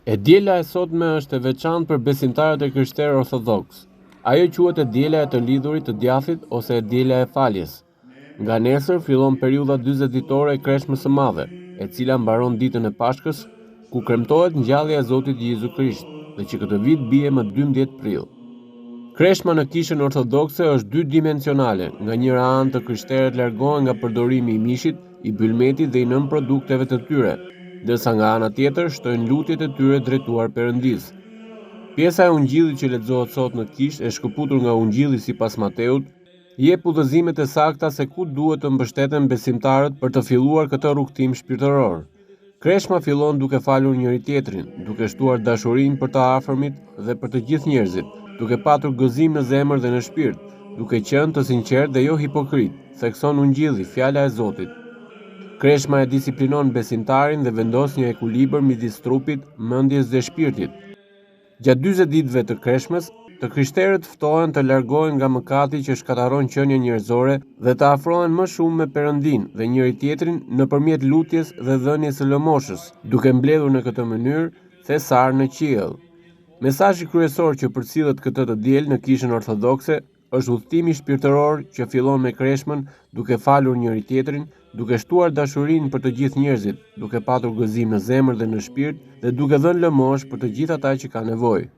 E diela e sotme është e veçantë për besimtarët e krishterë ortodoks. Ajo quhet e diela e të lidhurit të djathit ose e diela e faljes. Nga nesër fillon periudha 40 ditore e Kreshmës së Madhe, e cila mbaron ditën e Pashkës, ku kremtohet ngjallja e Zotit Jezu Krisht, dhe që këtë vit bie më 12 prill. Kreshma në kishën ortodokse është dy dimensionale. Nga njëra anë të krishterët largohen nga përdorimi i mishit, i bylmetit dhe i nën produkteve të tyre, ndërsa nga ana tjetër shtojnë lutjet e tyre drejtuar Perëndis. Pjesa e ungjillit që lexohet sot në kishë e shkëputur nga Ungjilli sipas Mateut jep udhëzimet e sakta se ku duhet të mbështeten besimtarët për të filluar këtë rrugtim shpirtëror. Kreshma fillon duke falur njëri tjetrin, duke shtuar dashurinë për të afërmit dhe për të gjithë njerëzit, duke patur gëzim në zemër dhe në shpirt, duke qenë të sinqert dhe jo hipokrit, thekson Ungjilli, fjala e Zotit. Kreshma e disiplinon besimtarin dhe vendos një ekuilibër midis trupit, mendjes dhe shpirtit. Gjatë 40 ditëve të Kreshmës, të krishterët ftohen të largohen nga mëkati që shkatërron qenien njerëzore dhe të afrohen më shumë me Perëndin dhe njëri tjetrin nëpërmjet lutjes dhe dhënies së lëmoshës, duke mbledhur në këtë mënyrë thesar në qiell. Mesazhi kryesor që përcillet këtë të diel në kishën ortodokse është udhëtimi shpirtëror që fillon me Kreshmën, duke falur njëri tjetrin, duke shtuar dashurinë për të gjithë njerëzit, duke patur gëzim në zemër dhe në shpirt dhe duke dhënë lëmosh për të gjithë ata që kanë nevojë.